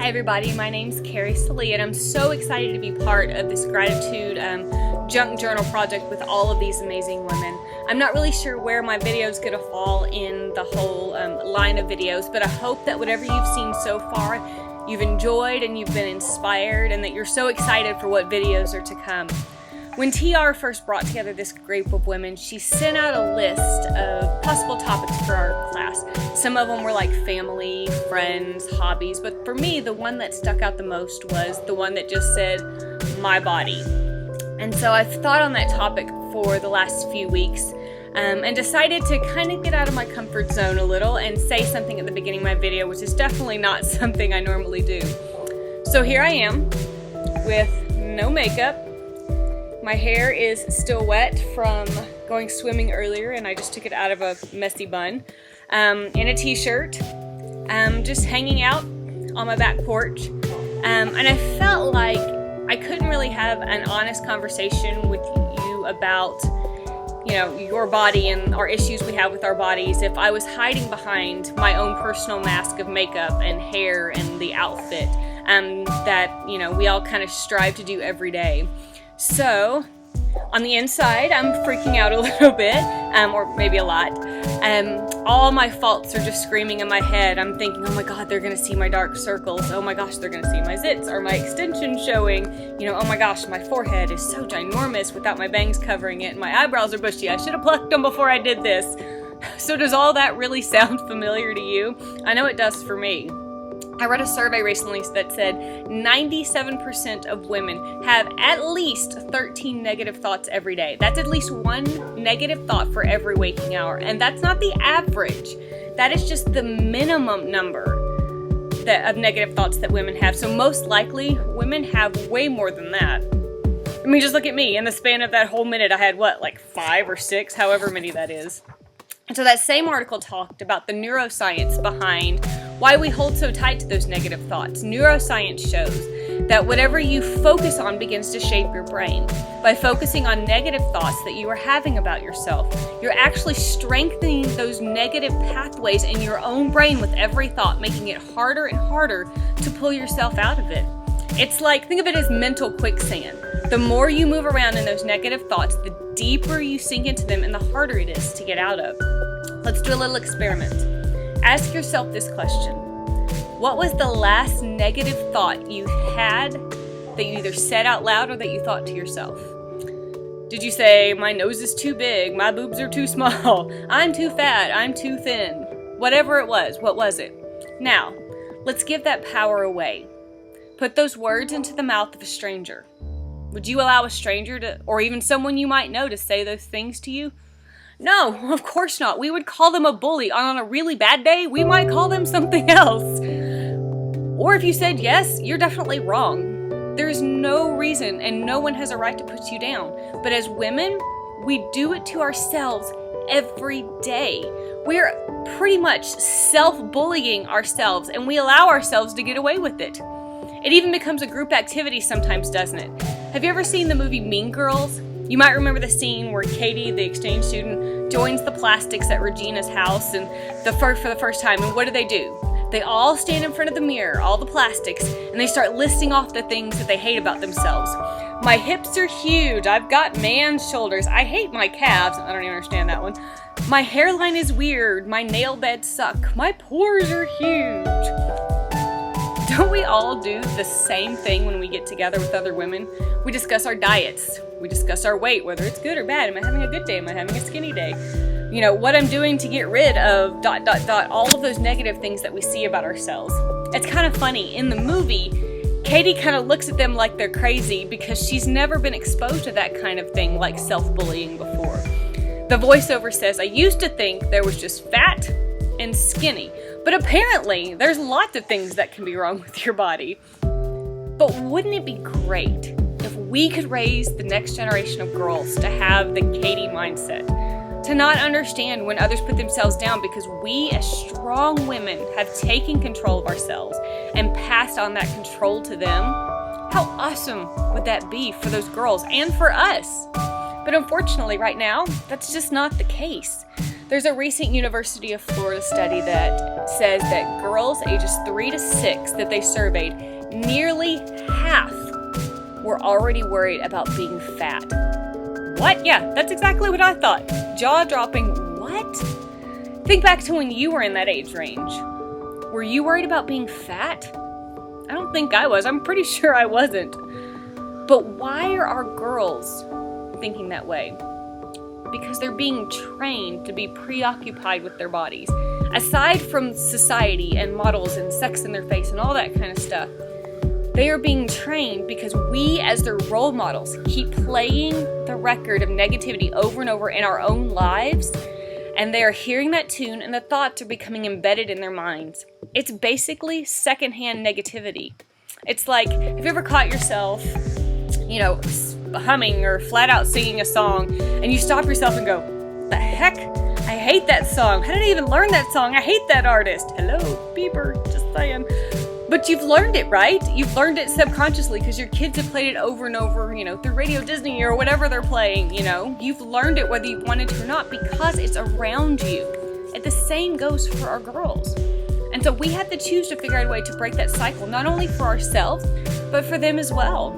Hi everybody, my name's Carrie Salee and I'm so excited to be part of this gratitude junk journal project with all of these amazing women. I'm not really sure where my video is going to fall in the whole line of videos, but I hope that whatever you've seen so far, you've enjoyed and you've been inspired and that you're so excited for what videos are to come. When TR first brought together this group of women, she sent out a list of possible topics for our class. Some of them were like family, friends, hobbies, but for me, the one that stuck out the most was the one that just said, my body. And so I've thought on that topic for the last few weeks and decided to kind of get out of my comfort zone a little and say something at the beginning of my video, which is definitely not something I normally do. So here I am with no makeup. My hair is still wet from going swimming earlier and I just took it out of a messy bun. In a t-shirt, just hanging out on my back porch. And I felt like I couldn't really have an honest conversation with you about, your body and our issues we have with our bodies if I was hiding behind my own personal mask of makeup and hair and the outfit that, we all kind of strive to do every day. So, on the inside, I'm freaking out a little bit, or maybe a lot. All my faults are just screaming in my head. I'm thinking, oh my God, they're gonna see my dark circles. Oh my gosh, they're gonna see my zits or my extensions showing. Oh my gosh, my forehead is so ginormous without my bangs covering it. And my eyebrows are bushy. I should have plucked them before I did this. So does all that really sound familiar to you? I know it does for me. I read a survey recently that said 97% of women have at least 13 negative thoughts every day. That's at least one negative thought for every waking hour. And that's not the average. That is just the minimum number of negative thoughts that women have. So most likely, women have way more than that. I mean, just look at me. In the span of that whole minute, I had like 5 or 6, however many that is. And so that same article talked about the neuroscience behind why we hold so tight to those negative thoughts. Neuroscience shows that whatever you focus on begins to shape your brain. By focusing on negative thoughts that you are having about yourself, you're actually strengthening those negative pathways in your own brain with every thought, making it harder and harder to pull yourself out of it. It's like, think of it as mental quicksand. The more you move around in those negative thoughts, the deeper you sink into them and the harder it is to get out of. Let's do a little experiment. Ask yourself this question. What was the last negative thought you had that you either said out loud or that you thought to yourself? Did you say, my nose is too big, my boobs are too small, I'm too fat, I'm too thin? Whatever it was, what was it? Now, let's give that power away. Put those words into the mouth of a stranger. Would you allow a stranger to, or even someone you might know, to say those things to you? No, of course not. We would call them a bully. On a really bad day, we might call them something else. Or if you said yes, you're definitely wrong. There's no reason and no one has a right to put you down. But as women, we do it to ourselves every day. We're pretty much self-bullying ourselves and we allow ourselves to get away with it. It even becomes a group activity sometimes, doesn't it? Have you ever seen the movie Mean Girls? You might remember the scene where Katie, the exchange student, joins the plastics at Regina's house and for the first time. And what do? They all stand in front of the mirror, all the plastics, and they start listing off the things that they hate about themselves. My hips are huge. I've got man's shoulders. I hate my calves. I don't even understand that one. My hairline is weird. My nail beds suck. My pores are huge. Don't we all do the same thing when we get together with other women? We discuss our diets. We discuss our weight, whether it's good or bad. Am I having a good day? Am I having a skinny day? What I'm doing to get rid of ... all of those negative things that we see about ourselves. It's kind of funny. In the movie, Katie kind of looks at them like they're crazy because she's never been exposed to that kind of thing like self-bullying before. The voiceover says, I used to think there was just fat and skinny. But apparently, there's lots of things that can be wrong with your body. But wouldn't it be great if we could raise the next generation of girls to have the Katie mindset? To not understand when others put themselves down because we as strong women have taken control of ourselves and passed on that control to them? How awesome would that be for those girls and for us? But unfortunately, right now, that's just not the case. There's a recent University of Florida study that says that girls ages 3 to 6 that they surveyed, nearly half were already worried about being fat. What? Yeah, that's exactly what I thought. Jaw-dropping. What? Think back to when you were in that age range. Were you worried about being fat? I don't think I was. I'm pretty sure I wasn't. But why are our girls thinking that way? Because they're being trained to be preoccupied with their bodies. Aside from society and models and sex in their face and all that kind of stuff, they are being trained because we, as their role models, keep playing the record of negativity over and over in our own lives, and they are hearing that tune and the thoughts are becoming embedded in their minds. It's basically secondhand negativity. It's like, have you ever caught yourself, humming or flat out singing a song, and you stop yourself and go, the heck? I hate that song. How did I even learn that song? I hate that artist. Hello, Bieber, just saying. But you've learned it, right? You've learned it subconsciously because your kids have played it over and over, through Radio Disney or whatever they're playing, You've learned it whether you wanted to or not because it's around you. And the same goes for our girls. And so we have to choose to figure out a way to break that cycle, not only for ourselves, but for them as well.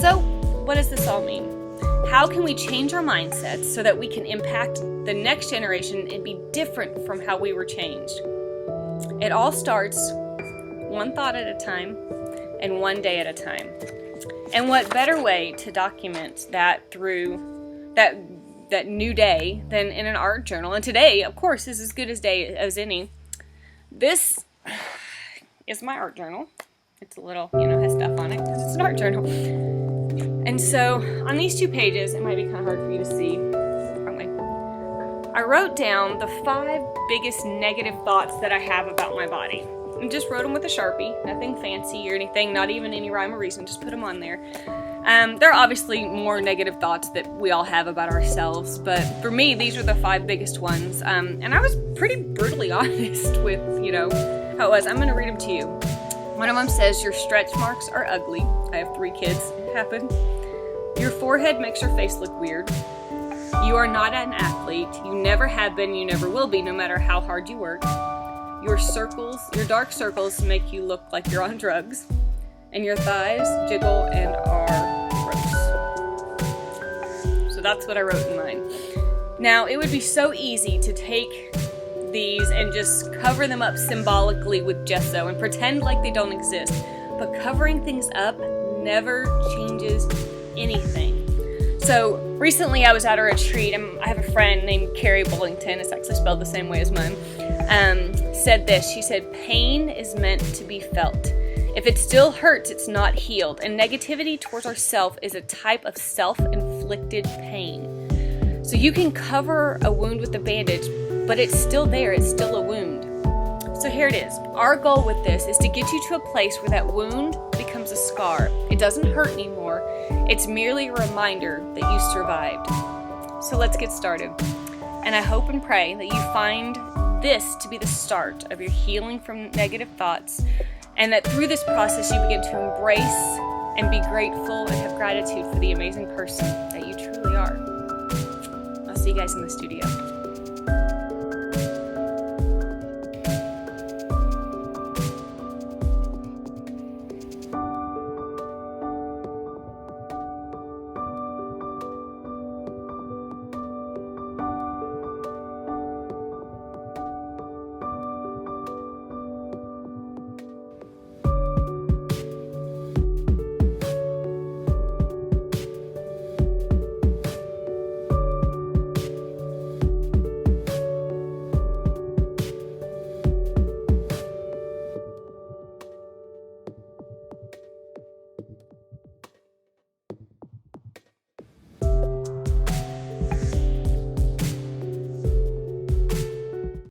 So, what does this all mean? How can we change our mindsets so that we can impact the next generation and be different from how we were changed? It all starts one thought at a time and one day at a time. And what better way to document that through that new day than in an art journal? And today, of course, is as good a day as any. This is my art journal. It's a little, has stuff on it because it's an art journal. And so on these 2 pages, it might be kind of hard for you to see. I wrote down the 5 biggest negative thoughts that I have about my body. And just wrote them with a Sharpie, nothing fancy or anything, not even any rhyme or reason, just put them on there. There are obviously more negative thoughts that we all have about ourselves, but for me, these are the 5 biggest ones. And I was pretty brutally honest with, how it was. I'm going to read them to you. One of them says, your stretch marks are ugly. I have 3 kids. It happened. Your forehead makes your face look weird. You are not an athlete. You never have been, you never will be, no matter how hard you work. Your dark circles make you look like you're on drugs. And your thighs jiggle and are gross. So that's what I wrote in mine. Now, it would be so easy to take these and just cover them up symbolically with gesso and pretend like they don't exist. But covering things up never changes anything. So recently I was at a retreat and I have a friend named Carrie Bullington, it's actually spelled the same way as mine, said this. She said, pain is meant to be felt. If it still hurts, it's not healed. And negativity towards ourselves is a type of self-inflicted pain. So you can cover a wound with a bandage, but it's still there. It's still a wound. So here it is. Our goal with this is to get you to a place where that wound becomes a scar. It doesn't hurt anymore. It's merely a reminder that you survived. So let's get started. And I hope and pray that you find this to be the start of your healing from negative thoughts, and that through this process you begin to embrace and be grateful and have gratitude for the amazing person that you truly are. I'll see you guys in the studio.